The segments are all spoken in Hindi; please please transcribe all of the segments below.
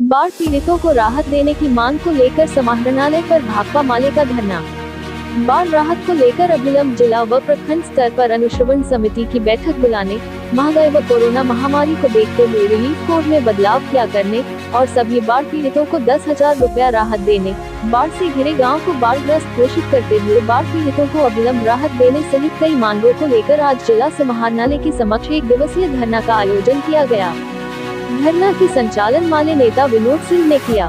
बाढ़ पीड़ितों को राहत देने की मांग को लेकर समाहरणालय पर भाकपा माले का धरना। बाढ़ राहत को लेकर अविलंब जिला व प्रखंड स्तर पर अनुश्रवण समिति की बैठक बुलाने, महंगाई व कोरोना महामारी को देखते हुए रिलीफ कोड में बदलाव किया करने और सभी बाढ़ पीड़ितों को 10,000 रुपया राहत देने, बाढ़ से घिरे गांव को बाढ़ग्रस्त घोषित करते हुए बाढ़ पीड़ितों को अविलंब राहत देने सहित कई मांगों को लेकर आज जिला समाहरणालय के समक्ष 1 दिवसीय धरना का आयोजन किया गया। धरना की संचालन माले नेता विनोद सिंह ने किया।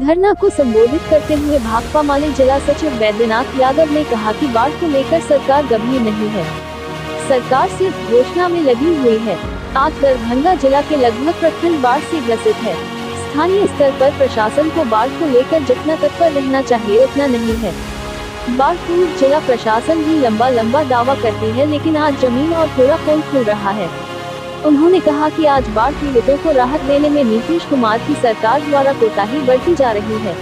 धरना को संबोधित करते हुए भाकपा माले जिला सचिव वैद्यनाथ यादव ने कहा कि बाढ़ को लेकर सरकार गंभीर नहीं है, सरकार सिर्फ घोषणा में लगी हुई है। आज दरभंगा जिला के लगभग प्रखंड बाढ़ से ग्रसित है। स्थानीय स्तर पर प्रशासन को बाढ़ को लेकर जितना तत्पर रहना चाहिए उतना नहीं है। बाढ़ पूर्व जिला प्रशासन भी लंबा दावा करती है, लेकिन आज जमीन और थोड़ा पोल खुल रहा है। उन्होंने कहा कि आज बाढ़ पीड़ितों को राहत देने में नीतीश कुमार की सरकार द्वारा कोताही बरती जा रही है,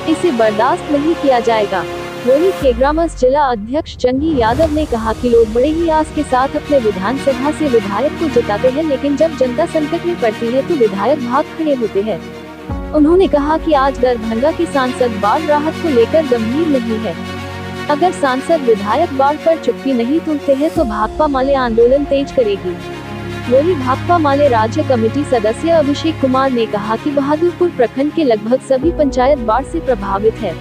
इसे बर्दाश्त नहीं किया जाएगा। वहीं खेग्रामस जिला अध्यक्ष जंगी यादव ने कहा कि लोग बड़े ही आस के साथ अपने विधानसभा से विधायक को जिताते हैं, लेकिन जब जनता संकट में पड़ती है तो विधायक भाग खड़े होते हैं। उन्होंने कहा कि आज दरभंगा के सांसद बाढ़ राहत को लेकर गंभीर नहीं है। अगर सांसद विधायक बाढ़ पर चुप्पी नहीं तोड़ते हैं तो भाकपा माले आंदोलन तेज करेगी। वही भाकपा माले राज्य कमेटी सदस्य अभिषेक कुमार ने कहा कि बहादुरपुर प्रखंड के लगभग सभी पंचायत बाढ़ से प्रभावित है।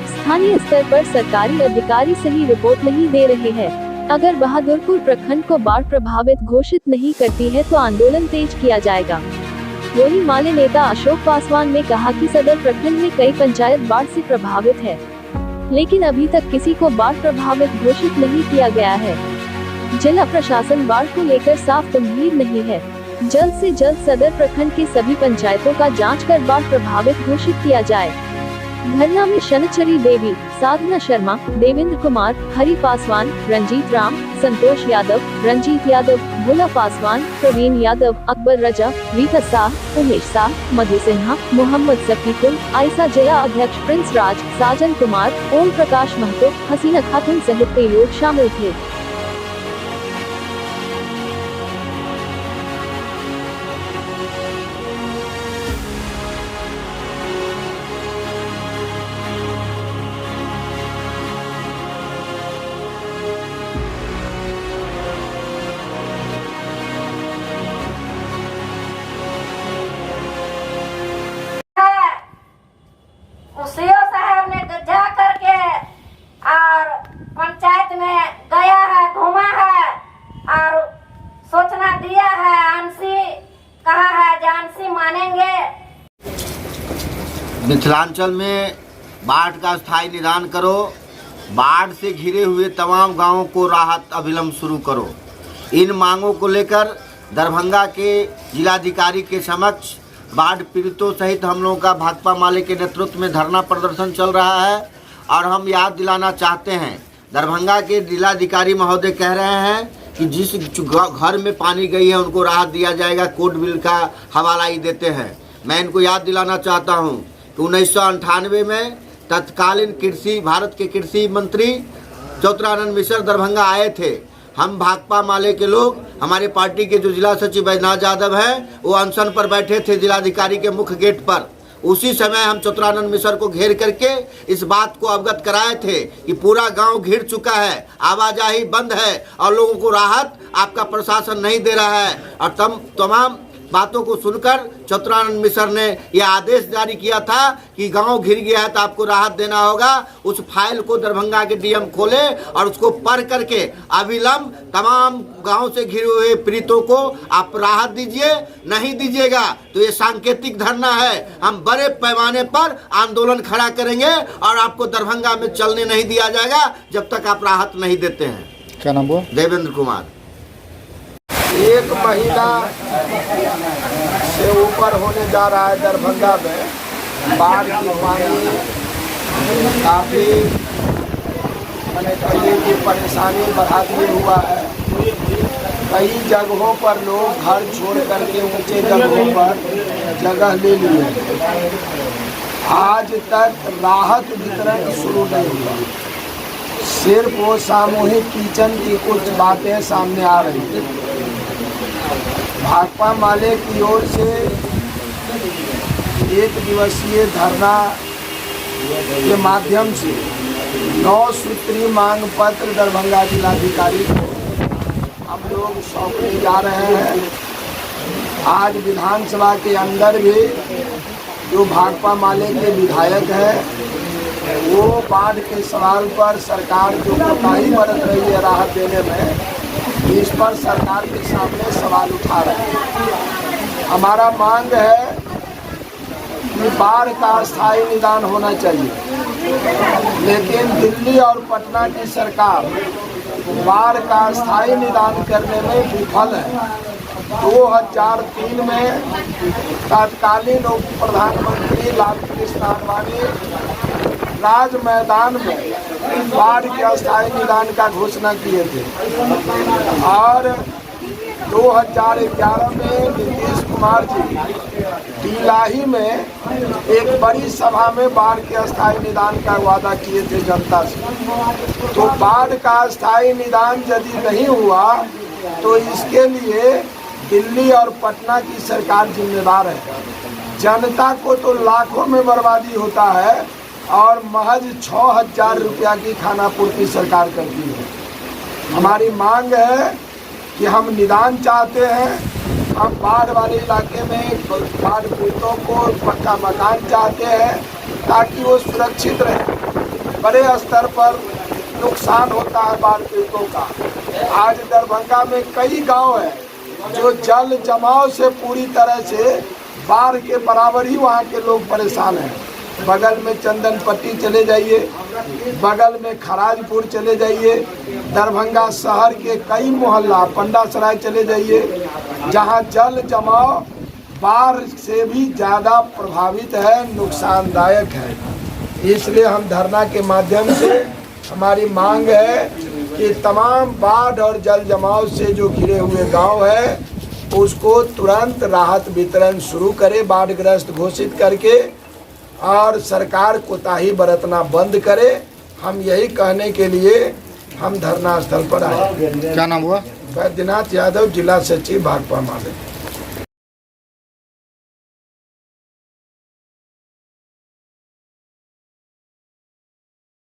स्थानीय स्तर पर सरकारी अधिकारी सही रिपोर्ट नहीं दे रहे हैं। अगर बहादुरपुर प्रखंड को बाढ़ प्रभावित घोषित नहीं करती है तो आंदोलन तेज किया जाएगा। वही माले नेता अशोक पासवान ने कहा कि सदर प्रखंड में कई पंचायत बाढ़ से प्रभावित है, लेकिन अभी तक किसी को बाढ़ प्रभावित घोषित नहीं किया गया है। जिला प्रशासन बाढ़ को लेकर साफ गंभीर नहीं है। जल्द से जल्द सदर प्रखंड के सभी पंचायतों का जांच कर बाढ़ प्रभावित घोषित किया जाए। धरना में शनचरी देवी, साधना शर्मा, देवेंद्र कुमार, हरि पासवान, रंजीत राम, संतोष यादव, रंजीत यादव, भोला पासवान, प्रवीण यादव, अकबर रजा, रीता शाह, उमेश शाह, मधु सिन्हा, मोहम्मद सफीकुल, आयसा जिला अध्यक्ष प्रिंस राज, साजन कुमार, ओम प्रकाश महतो, हसीना खातून सहित कई लोग शामिल थे। सीओ साहब ने जा करके और पंचायत में गया है, घूमा है और सूचना दिया है, आंसी कहा है, जानसी मानेंगे। मिथिलांचल में बाढ़ का स्थायी निदान करो, बाढ़ से घिरे हुए तमाम गांवों को राहत अविलंब शुरू करो। इन मांगों को लेकर दरभंगा के जिलाधिकारी के समक्ष बाढ़ पीड़ितों सहित हम लोगों का भाकपा माले के नेतृत्व में धरना प्रदर्शन चल रहा है। और हम याद दिलाना चाहते हैं, दरभंगा के जिलाधिकारी महोदय कह रहे हैं कि जिस घर में पानी गई है उनको राहत दिया जाएगा, कोर्ट बिल का हवाला ही देते हैं। मैं इनको याद दिलाना चाहता हूं कि 1998 में तत्कालीन भारत के कृषि मंत्री ज्योतिरानंद मिश्र दरभंगा आए थे। हम भाकपा माले के लोग, हमारे पार्टी के जो जिला सचिव वैद्यनाथ यादव हैं, वो अनशन पर बैठे थे जिलाधिकारी के मुख्य गेट पर। उसी समय हम ज्योतिरानंद मिश्र को घेर करके इस बात को अवगत कराए थे कि पूरा गांव घिर चुका है, आवाजाही बंद है और लोगों को राहत आपका प्रशासन नहीं दे रहा है। और तमाम बातों को सुनकर ज्योतिरानंद मिश्र ने यह आदेश जारी किया था कि गांव घिर गया है तो आपको राहत देना होगा। उस फाइल को दरभंगा के डीएम खोले और उसको पढ़ करके अविलंब तमाम गांव से घिरे हुए पीड़ितों को आप राहत दीजिए। नहीं दीजिएगा तो ये सांकेतिक धरना है, हम बड़े पैमाने पर आंदोलन खड़ा करेंगे और आपको दरभंगा में चलने नहीं दिया जाएगा जब तक आप राहत नहीं देते हैं। क्या नाम हुआ? देवेंद्र कुमार। एक महीना से ऊपर होने जा रहा है दरभंगा में बाढ़ की पानी काफ़ी कहीं की परेशानी बढ़ा दिए हुआ है। कई जगहों पर लोग घर छोड़ करके ऊंचे जगहों पर जगह ले लिए। आज तक राहत वितरण शुरू नहीं हुआ, सिर्फ वो सामूहिक किचन की कुछ बातें सामने आ रही हैं। भाकपा माले की ओर से एक दिवसीय धरना के माध्यम से 9 सूत्री मांग पत्र दरभंगा जिलाधिकारी को हम लोग सौंपने जा रहे हैं। आज विधानसभा के अंदर भी जो भाकपा माले के विधायक हैं वो बाढ़ के सवाल पर सरकार जो कोताही बरत रही है राहत देने में, इस पर सरकार के सामने सवाल उठा रहे हैं। हमारा मांग है कि बाढ़ का स्थायी निदान होना चाहिए, लेकिन दिल्ली और पटना की सरकार बाढ़ का स्थायी निदान करने में विफल है। 2003 में तत्कालीन उप प्रधानमंत्री लाल कृष्ण आडवाणी राज मैदान में बाढ़ के अस्थायी निदान का घोषणा किए थे और 2011 में नीतीश कुमार जी तिलाही में एक बड़ी सभा में बाढ़ के अस्थायी निदान का वादा किए थे जनता से। तो बाढ़ का अस्थायी निदान यदि नहीं हुआ तो इसके लिए दिल्ली और पटना की सरकार जिम्मेदार है। जनता को तो लाखों में बर्बादी होता है और महज 6,000 रुपया की खाना पूर्ति सरकार करती है। हमारी मांग है कि हम निदान चाहते हैं, हम बाढ़ वाले इलाके में बाढ़ पीड़ितों को पक्का मकान चाहते हैं ताकि वो सुरक्षित रहे। बड़े स्तर पर नुकसान होता है बाढ़ पीड़ितों का। आज दरभंगा में कई गांव है जो जल जमाव से पूरी तरह से बाढ़ के बराबर ही वहाँ के लोग परेशान हैं। बगल में चंदन पट्टी चले जाइए, बगल में खराजपुर चले जाइए, दरभंगा शहर के कई मोहल्ला पंडासराय चले जाइए, जहाँ जल जमाव बाढ़ से भी ज़्यादा प्रभावित है, नुकसानदायक है। इसलिए हम धरना के माध्यम से हमारी मांग है कि तमाम बाढ़ और जल जमाव से जो घिरे हुए गांव है उसको तुरंत राहत वितरण शुरू करे, बाढ़ग्रस्त घोषित करके, और सरकार कोताही बरतना बंद करे। हम यही कहने के लिए हम धरना स्थल पर आए। क्या नाम हुआ? बैद्यनाथ यादव, जिला सचिव भाकपा माले।